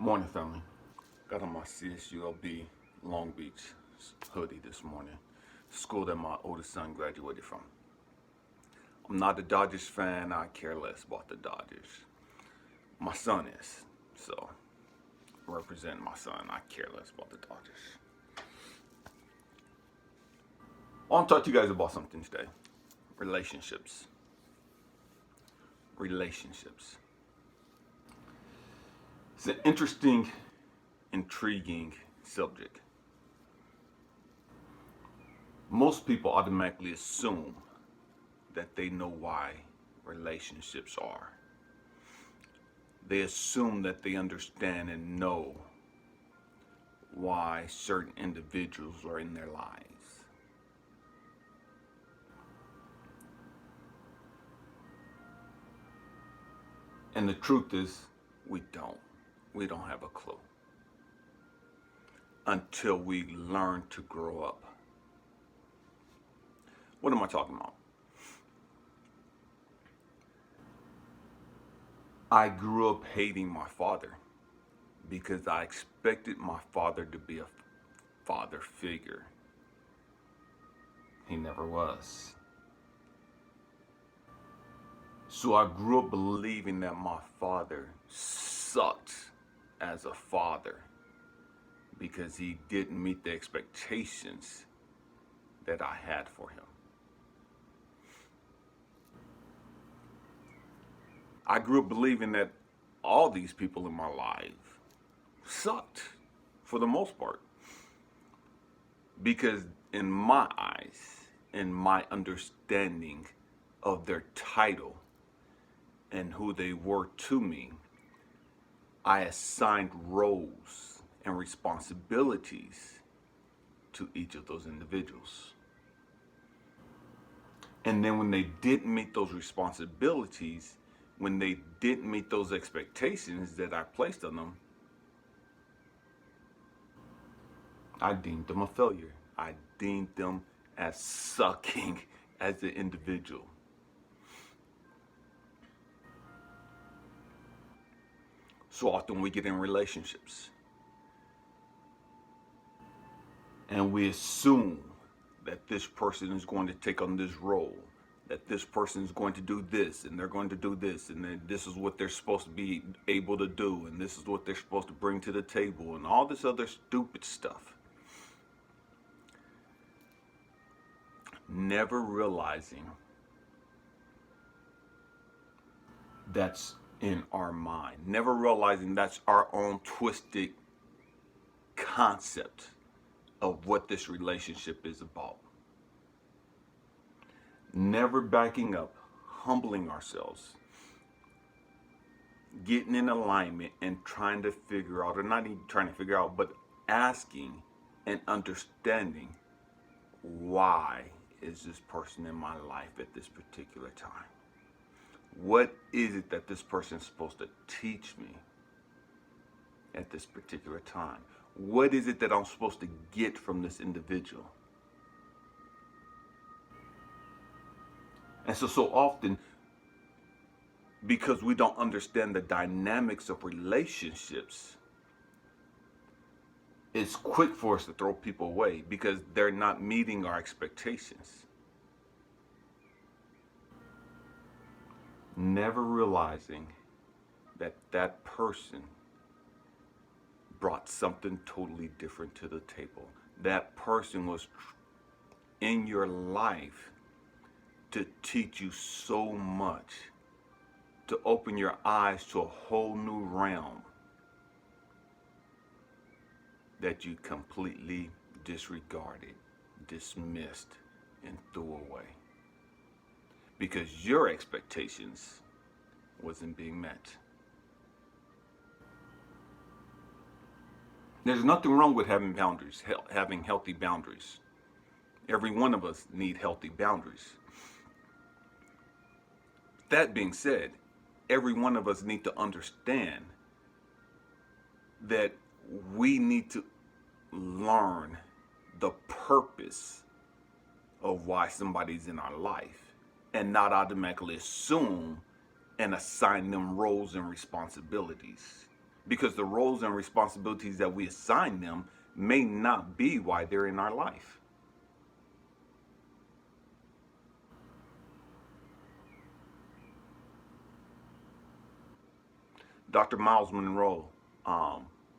Morning, family. Got on my CSULB Long Beach hoodie this morning. School that my oldest son graduated from. I'm not a Dodgers fan. I care less about the Dodgers. My son is. So, representing my son, I care less about the Dodgers. I want to talk to you guys about something today. Relationships. Relationships. It's an interesting, intriguing subject. Most people automatically assume that they know why relationships are. They assume that they understand and know why certain individuals are in their lives. And the truth is, we don't. We don't have a clue until we learn to grow up. What am I talking about? I grew up hating my father because I expected my father to be a father figure. He never was. So I grew up believing that my father sucked as a father because he didn't meet the expectations that I had for him. I grew up believing that all these people in my life sucked for the most part. Because in my eyes, in my understanding of their title and who they were to me, I assigned roles and responsibilities to each of those individuals. And then when they didn't meet those responsibilities, when they didn't meet those expectations that I placed on them, I deemed them a failure. I deemed them as sucking as an individual. So often we get in relationships and we assume that this person is going to take on this role, that this person is going to do this and they're going to do this, and then this is what they're supposed to be able to do, and this is what they're supposed to bring to the table, and all this other stupid stuff. Never realizing that's in our mind. Never realizing that's our own twisted concept of what this relationship is about. Never backing up, humbling ourselves, getting in alignment and trying to figure out, or not even trying to figure out, but asking and understanding, why is this person in my life at this particular time? What is it that this person is supposed to teach me at this particular time? What is it that I'm supposed to get from this individual? And so often, because we don't understand the dynamics of relationships, it's quick for us to throw people away because they're not meeting our expectations. Never realizing that that person brought something totally different to the table. That person was in your life to teach you so much, to open your eyes to a whole new realm that you completely disregarded, dismissed, and threw away. Because your expectations wasn't being met. There's nothing wrong with having boundaries, having healthy boundaries. Every one of us need healthy boundaries. That being said, every one of us need to understand that we need to learn the purpose of why somebody's in our life and not automatically assume and assign them roles and responsibilities. because the roles and responsibilities that we assign them may not be why they're in our life. Dr. Miles Monroe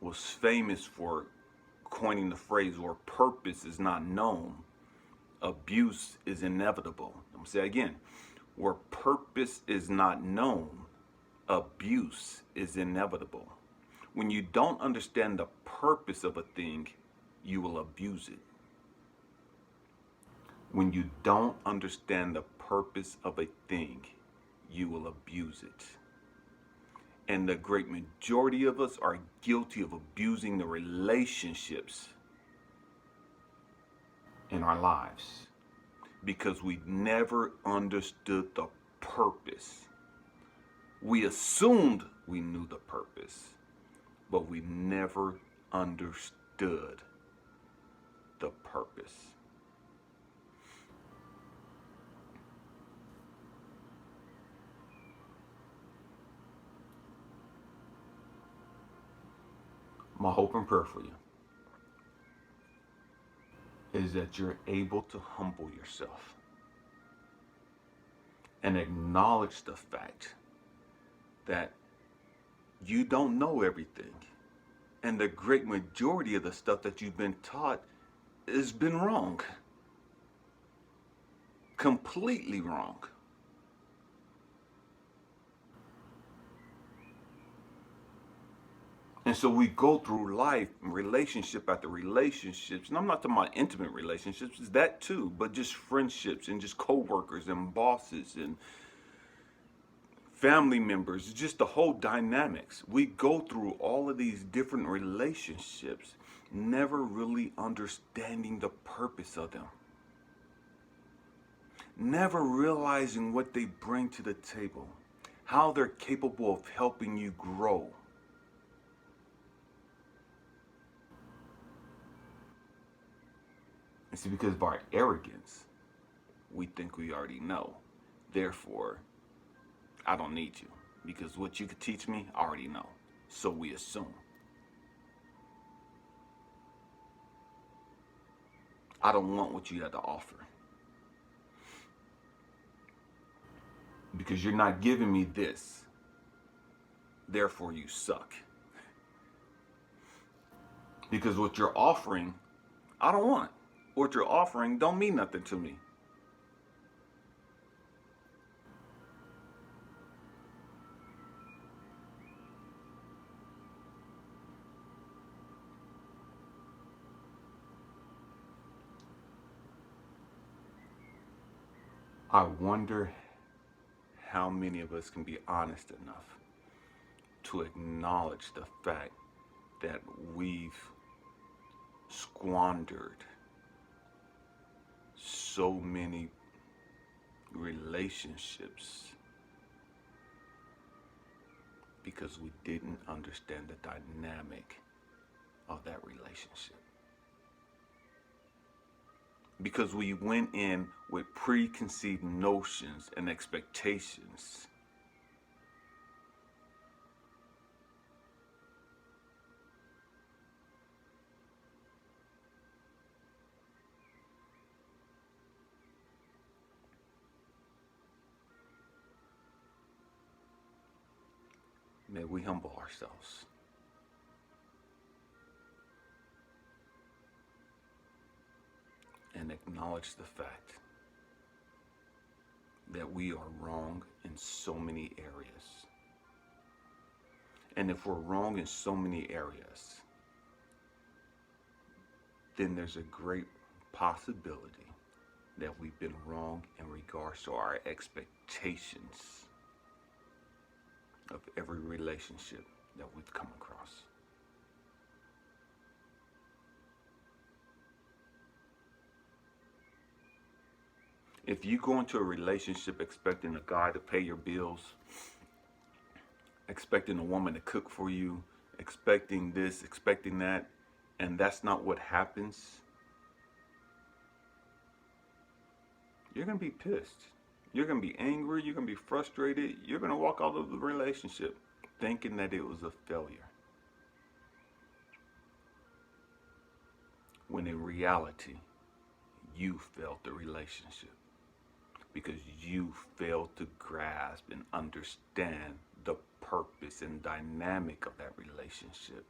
was famous for coining the phrase where purpose is not known, abuse is inevitable. I'm going to say it again. Where purpose is not known, abuse is inevitable. When you don't understand the purpose of a thing, you will abuse it. When you don't understand the purpose of a thing, you will abuse it. And the great majority of us are guilty of abusing the relationships in our lives because we never understood the purpose. We assumed we knew the purpose, but we never understood the purpose. My hope and prayer for you is that you're able to humble yourself and acknowledge the fact that you don't know everything. And the great majority of the stuff that you've been taught has been wrong. Completely wrong. And so we go through life, relationship after relationships, and I'm not talking about intimate relationships, it's that too, but just friendships and just co-workers and bosses and family members, just the whole dynamics. We go through all of these different relationships, never really understanding the purpose of them. Never realizing what they bring to the table, how they're capable of helping you grow. And see, because of our arrogance, we think we already know. Therefore, I don't need you. Because what you could teach me, I already know. So we assume. I don't want what you have to offer. Because you're not giving me this. Therefore, you suck. Because what you're offering, I don't want. What you're offering don't mean nothing to me. I wonder how many of us can be honest enough to acknowledge the fact that we've squandered so many relationships because we didn't understand the dynamic of that relationship. Because we went in with preconceived notions and expectations. May we humble ourselves. And acknowledge the fact that we are wrong in so many areas. And if we're wrong in so many areas, then there's a great possibility that we've been wrong in regards to our expectations of every relationship that we've come across. If you go into a relationship expecting a guy to pay your bills, expecting a woman to cook for you, expecting this, expecting that, and that's not what happens, you're going to be pissed. You're going to be angry. You're going to be frustrated. You're going to walk out of the relationship thinking that it was a failure. when in reality, you failed the relationship because you failed to grasp and understand the purpose and dynamic of that relationship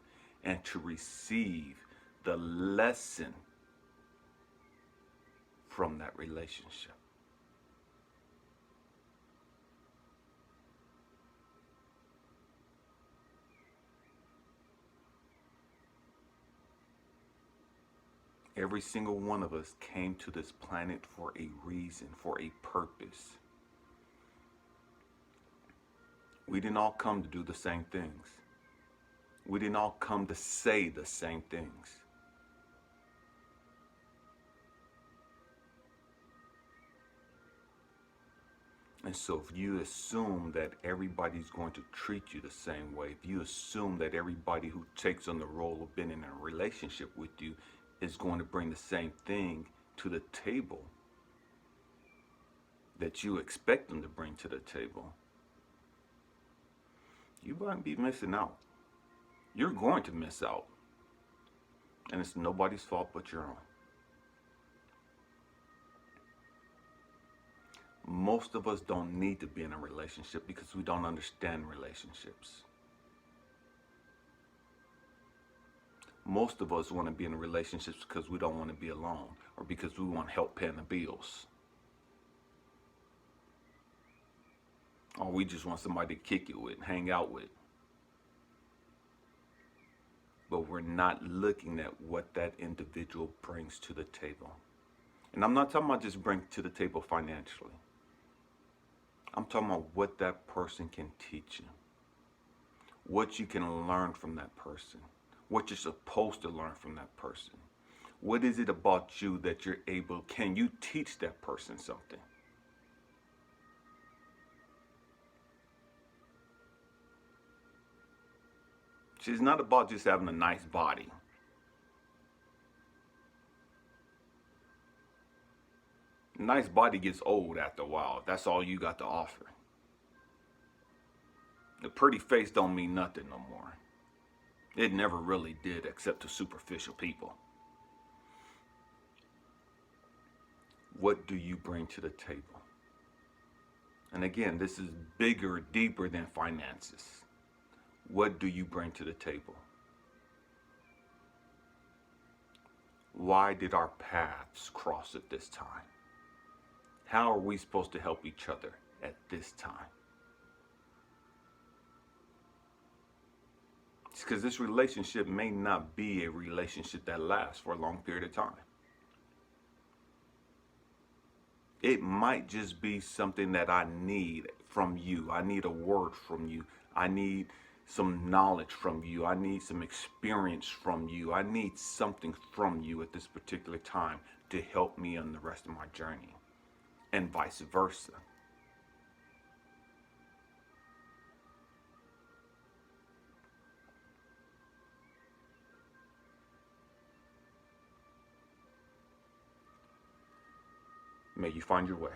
and to receive the lesson from that relationship. Every single one of us came to this planet for a reason, for a purpose. We didn't all come to do the same things. We didn't all come to say the same things. And so if you assume that everybody's going to treat you the same way, if you assume that everybody who takes on the role of being in a relationship with you is going to bring the same thing to the table that you expect them to bring to the table, you might be missing out. You're going to miss out. And it's nobody's fault but your own. Most of us don't need to be in a relationship because we don't understand relationships. Most of us want to be in relationships because we don't want to be alone or because we want help paying the bills. Or we just want somebody to kick it with, hang out with. But we're not looking at what that individual brings to the table. And I'm not talking about just bring to the table financially. I'm talking about what that person can teach you. What you can learn from that person. What you're supposed to learn from that person. What is it about you that you're able, can you teach that person something? See, it's not about just having a nice body. A nice body gets old after a while. That's all you got to offer. The pretty face don't mean nothing no more. It never really did, except to superficial people. What do you bring to the table? And again, this is bigger, deeper than finances. What do you bring to the table? Why did our paths cross at this time? How are we supposed to help each other at this time? It's because this relationship may not be a relationship that lasts for a long period of time. It might just be something that I need from you. I need a word from you. I need some knowledge from you. I need some experience from you. I need something from you at this particular time to help me on the rest of my journey, and vice versa. May you find your way.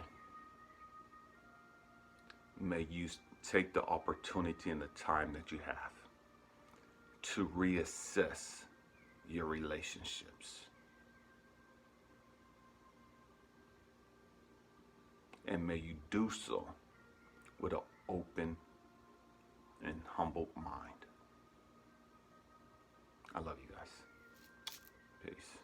May you take the opportunity and the time that you have to reassess your relationships. And may you do so with an open and humble mind. I love you guys. Peace.